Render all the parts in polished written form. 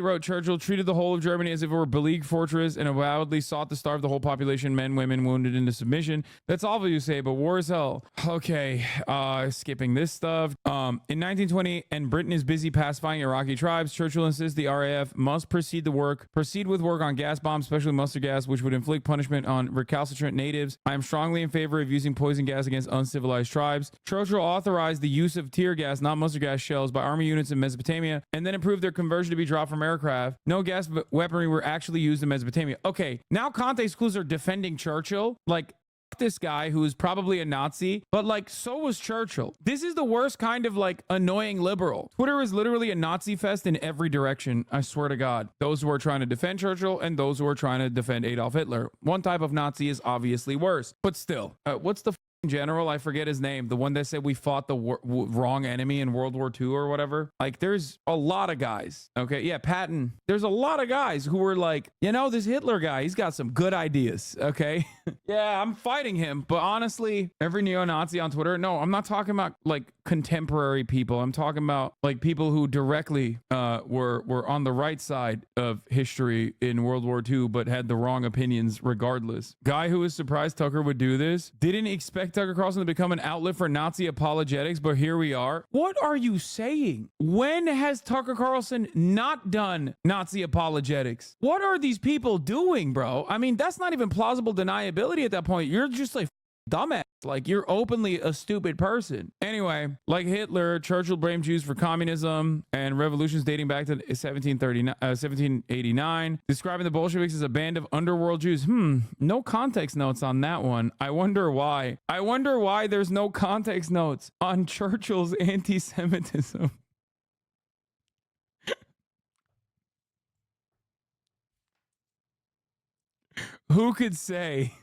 wrote Churchill treated the whole of Germany as if it were a beleaguered fortress and avowedly sought to starve the whole population, men, women, wounded into submission. That's all you say, but war is hell. Okay, skipping this stuff. In 1920, and Britain is busy pacifying Iraqi tribes, Churchill insists the RAF must proceed with work on gas bombs, especially mustard gas, which would inflict punishment on recalcitrant natives. I am strongly in favor of using poison gas against uncivilized tribes. Churchill authorized the use of tear gas, not mustard gas shells, by army units in Mesopotamia, and then approved their conversion to be dropped from aircraft. No gas weaponry were actually used in Mesopotamia. Okay, now context clues are defending Churchill. Like, this guy who is probably a Nazi, but like, so was Churchill. This is the worst kind of like annoying liberal. Twitter is literally a Nazi fest in every direction. I swear to God. Those who are trying to defend Churchill and those who are trying to defend Adolf Hitler. One type of Nazi is obviously worse, but still, what's the general? I forget his name. The one that said we fought the wrong enemy in World War II or whatever. Like, there's a lot of guys. Okay. Yeah. Patton. There's a lot of guys who were like, you know, this Hitler guy, he's got some good ideas. Okay. Yeah. I'm fighting him. But honestly, every neo-Nazi on Twitter, no, I'm not talking about like contemporary people. I'm talking about like people who directly were on the right side of history in World War II, but had the wrong opinions regardless. Guy who was surprised Tucker would do this. Didn't expect Tucker Carlson to become an outlet for Nazi apologetics, but here we are. What are you saying? When has Tucker Carlson not done Nazi apologetics? What are these people doing, bro? I mean, that's not even plausible deniability at that point. You're just like dumbass. Like, you're openly a stupid person. Anyway, like Hitler, Churchill blamed Jews for communism and revolutions dating back to 1789, describing the Bolsheviks as a band of underworld Jews. No context notes on that one. I wonder why. I wonder why there's no context notes on Churchill's anti-Semitism. Who could say?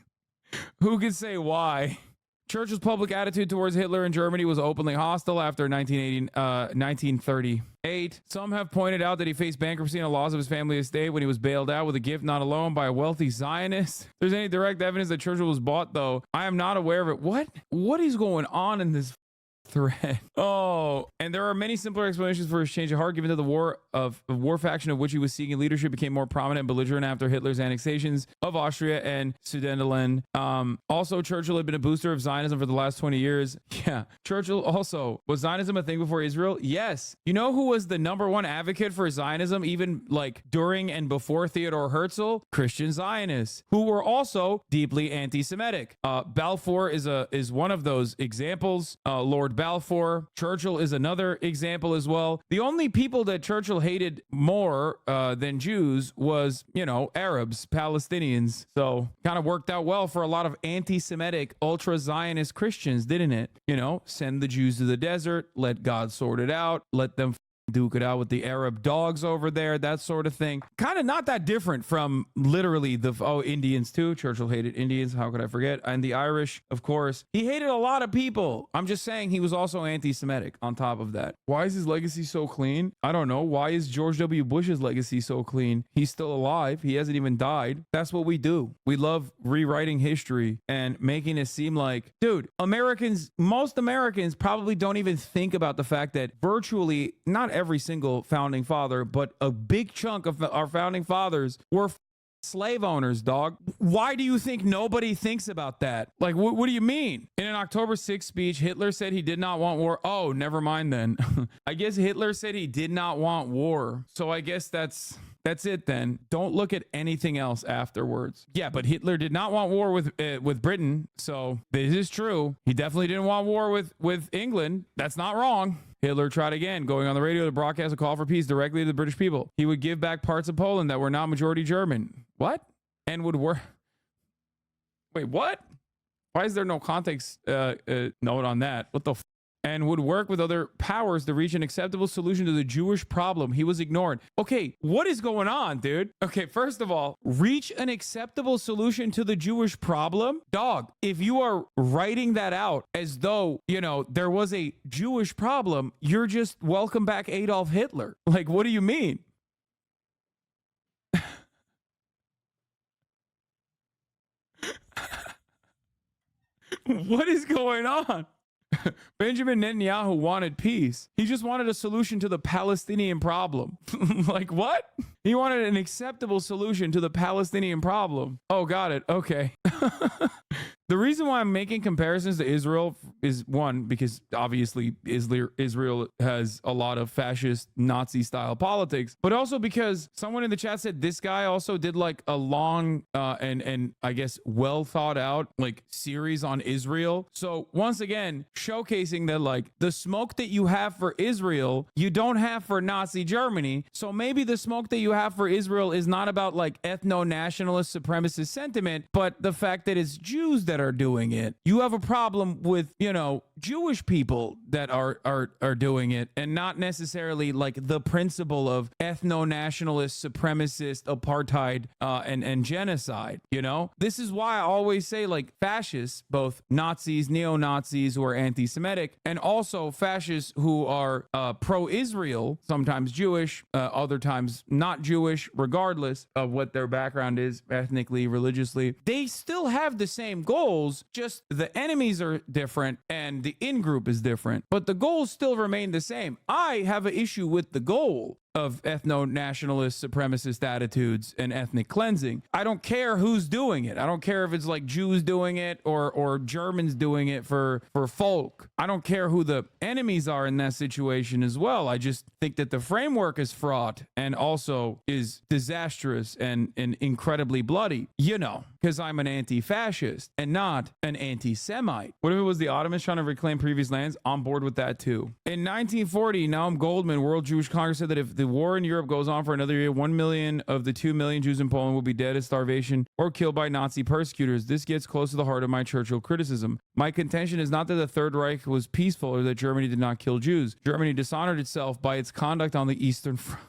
Who could say why? Churchill's public attitude towards Hitler in Germany was openly hostile after 1938. Some have pointed out that he faced bankruptcy and a loss of his family estate when he was bailed out with a gift not a loan by a wealthy Zionist. If there's any direct evidence that Churchill was bought, though, I am not aware of it. What is going on in this thread? Oh, and there are many simpler explanations for his change of heart, given that the war faction of which he was seeking leadership became more prominent and belligerent after Hitler's annexations of Austria and Sudetenland. Also, Churchill had been a booster of Zionism for the last 20 years. Yeah, Churchill also, was Zionism a thing before Israel? Yes. You know who was the #1 advocate for Zionism, even like during and before Theodore Herzl? Christian Zionists, who were also deeply anti-Semitic. Balfour is one of those examples. Lord Balfour. Churchill is another example as well. The only people that Churchill hated more than Jews was, you know, Arabs, Palestinians. So kind of worked out well for a lot of anti-Semitic, ultra-Zionist Christians, didn't it? You know, send the Jews to the desert, let God sort it out, let them duke it out with the Arab dogs over there, that sort of thing. Kind of not that different from literally the Indians too. Churchill hated Indians, how could I forget? And the Irish, of course. He hated a lot of people. I'm just saying he was also anti-Semitic on top of that. Why is his legacy so clean? I don't know. Why is George W. Bush's legacy so clean? He's still alive. He hasn't even died. That's what we do. We love rewriting history and making it seem like, dude, most Americans probably don't even think about the fact that virtually, not every single founding father, but a big chunk of our founding fathers were slave owners, dog. Why do you think nobody thinks about that? Like, what do you mean? In an October 6th speech, Hitler said he did not want war. Oh, never mind then. I guess Hitler said he did not want war. So I guess that's it then. Don't look at anything else afterwards. Yeah, but Hitler did not want war with Britain. So this is true. He definitely didn't want war with England. That's not wrong. Hitler tried again, going on the radio to broadcast a call for peace directly to the British people. He would give back parts of Poland that were not majority German. What? And would work. Wait, what? Why is there no context note on that? What the f? And would work with other powers to reach an acceptable solution to the Jewish problem. He was ignored. Okay, what is going on, dude? Okay, first of all, reach an acceptable solution to the Jewish problem? Dog, if you are writing that out as though, you know, there was a Jewish problem, you're just welcome back Adolf Hitler. Like, what do you mean? What is going on? Benjamin Netanyahu wanted peace. He just wanted a solution to the Palestinian problem. Like what? He wanted an acceptable solution to the Palestinian problem. Oh, got it. Okay. The reason why I'm making comparisons to Israel is one, because obviously Israel has a lot of fascist Nazi style politics, but also because someone in the chat said this guy also did like a long and I guess well thought out like series on Israel. So once again, showcasing that like the smoke that you have for Israel, you don't have for Nazi Germany. So maybe the smoke that you have for Israel is not about like ethno-nationalist supremacist sentiment, but the fact that it's Jews that are doing it. You have a problem with, you know, Jewish people that are doing it, and not necessarily like the principle of ethno-nationalist supremacist apartheid and genocide. You know, this is why I always say like fascists, both Nazis, neo-Nazis who are anti-Semitic, and also fascists who are pro-Israel, sometimes Jewish, other times not Jewish, regardless of what their background is ethnically, religiously. They still have the same goals, just the enemies are different and the in-group is different, but the goals still remain the same. I have an issue with the goal of ethno-nationalist supremacist attitudes and ethnic cleansing. I don't care who's doing it. I don't care if it's like Jews doing it or Germans doing it for folk. I don't care who the enemies are in that situation as well. I just think that the framework is fraught and also is disastrous and incredibly bloody, you know, because I'm an anti-fascist and not an anti-Semite. What if it was the Ottomans trying to reclaim previous lands? On board with that too. In 1940, Noam Goldman, World Jewish Congress, said that if the war in Europe goes on for another year, 1 million of the 2 million Jews in Poland will be dead of starvation or killed by Nazi persecutors. This gets close to the heart of my Churchill criticism. My contention is not that the Third Reich was peaceful or that Germany did not kill Jews. Germany dishonored itself by its conduct on the Eastern Front.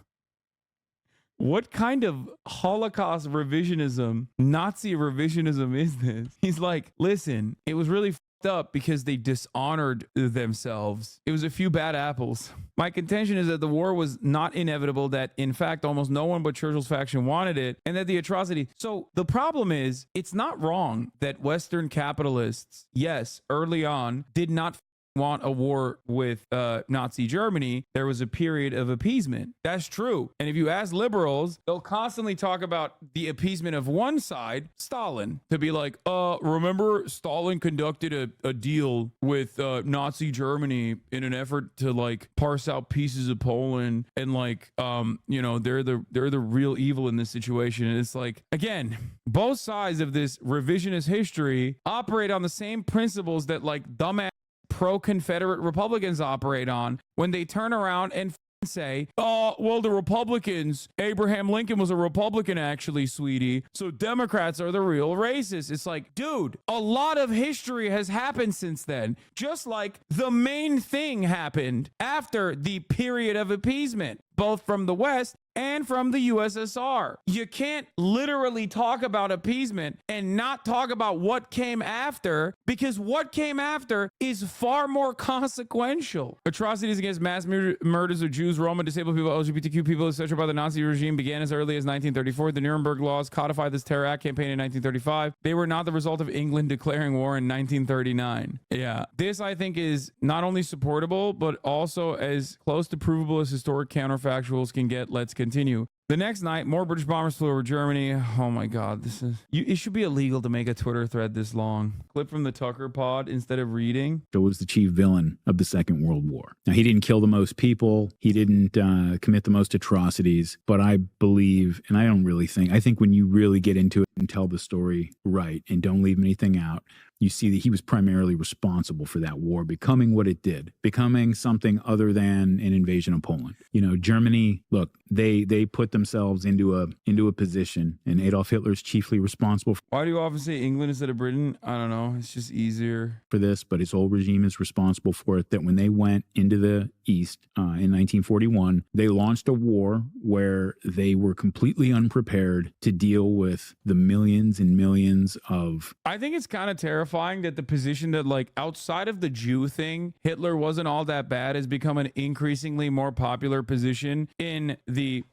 What kind of Holocaust revisionism, Nazi revisionism is this? He's like, listen, it was really up because they dishonored themselves. It was a few bad apples. My contention is that the war was not inevitable, that in fact almost no one but Churchill's faction wanted it, and that the atrocity. So the problem is, it's not wrong that Western capitalists, yes, early on, did not want a war with Nazi Germany. There was a period of appeasement. That's true. And if you ask liberals, they'll constantly talk about the appeasement of one side, Stalin, to be like, remember Stalin conducted a deal with Nazi Germany in an effort to like parse out pieces of Poland, and like you know, they're the real evil in this situation. And it's like, again, both sides of this revisionist history operate on the same principles that like dumbass pro-Confederate Republicans operate on when they turn around and say, oh, well, the Republicans, Abraham Lincoln was a Republican actually, sweetie, so Democrats are the real racists. It's like, dude, a lot of history has happened since then, just like the main thing happened after the period of appeasement, both from the West and from the USSR. You can't literally talk about appeasement and not talk about what came after, because what came after is far more consequential. Atrocities against mass murders of Jews, Roma, disabled people, LGBTQ people, etc. by the Nazi regime began as early as 1934. The Nuremberg Laws codified this terror act campaign in 1935. They were not the result of England declaring war in 1939. Yeah, this I think is not only supportable, but also as close to provable as historic counterfactuals can get. Let's continue. The next night, more British bombers flew over Germany. Oh my God, it should be illegal to make a Twitter thread this long. Clip from the Tucker pod instead of reading. He was the chief villain of the Second World War. Now, he didn't kill the most people. He didn't commit the most atrocities. But I believe, and I think when you really get into it and tell the story right and don't leave anything out, you see that he was primarily responsible for that war becoming what it did, becoming something other than an invasion of Poland. You know, Germany, look, they put themselves into a position, and Adolf Hitler is chiefly responsible Why do you often say England instead of Britain? I don't know. It's just easier for this, but his whole regime is responsible for it. That when they went into the East in 1941, they launched a war where they were completely unprepared to deal with the millions and millions of... I think it's kind of terrifying that the position that, like, outside of the Jew thing, Hitler wasn't all that bad has become an increasingly more popular position in the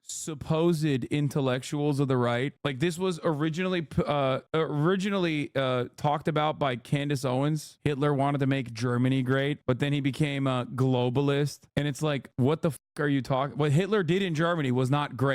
supposed intellectuals of the right. Like this was originally talked about by Candace Owens. Hitler wanted to make Germany great, but then he became a globalist. And it's like, what the fuck are you talking? What Hitler did in Germany was not great.